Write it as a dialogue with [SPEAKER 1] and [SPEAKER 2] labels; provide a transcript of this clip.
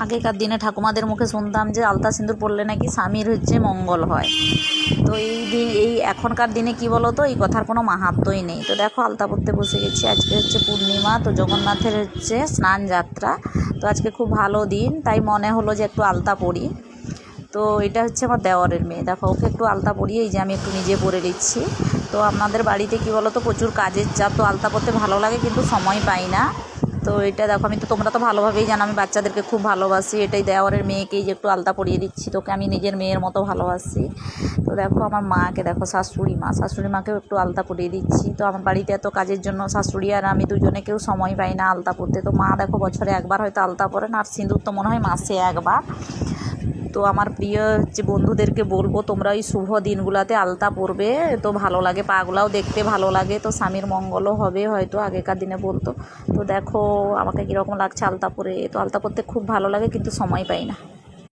[SPEAKER 1] আগেকার দিনে ঠাকুমাদের মুখে শুনতাম যে আলতা সিঁদুর পরলে নাকি স্বামীর মঙ্গল হয়। তো এই এখনকার দিনে কি বলো তো, এই কথার কোনো মাহাত্ম্যই নেই। তো দেখো আলতা পরতে বসে গেছি। আজকে পূর্ণিমা, তো জগন্নাথের স্নান যাত্রা। তো আজকে খুব ভালো দিন, তাই মনে হলো যে একটু আলতা পরি। তো এটা আমার দেওরের মেয়ে, দেখো ওকে একটু আলতা পরিয়ে এই যে আমি একটু নিজে পরে নিচ্ছি। তো আপনাদের বাড়িতে কি বলো তো, প্রচুর কাজের চাপ, তো আলতা পরতে ভালো লাগে কিন্তু সময় পাই না। তো এটা দেখো তোমরা তো ভালোভাবেই জানো আমি বাচ্চাদেরকে খুব ভালোবাসি। এটাই দেওরের মেয়েকেই যে একটু আলতা পরিয়ে দিচ্ছি, তোকে আমি নিজের মেয়ের মতো ভালোবাসি। তো দেখো আমার মাকে দেখো, শাশুড়ি মাকেও একটু আলতা পরিয়ে দিচ্ছি। তো আমার বাড়িতে এত কাজের জন্য শাশুড়ি আর আমি দুজনে কেউ সময় পাই না আলতা পরতে। তো মা দেখো বছরে একবার হয়তো আলতা পরেন, আর সিঁদুর তো মনে হয় মাসে একবার। তো আমার প্রিয় বন্ধুদেরকে বলবো, তোমরা ওই শুভ দিনগুলোতে আলতা পরবে, তো ভালো লাগে, পাগুলাও দেখতে ভালো লাগে, তো স্বামীর মঙ্গলও হবে হয়তো, আগেকার দিনে বলতো। তো দেখো আমাকে কীরকম লাগছে আলতা পরে। তো আলতা পরতে খুব ভালো লাগে কিন্তু সময় পাই না।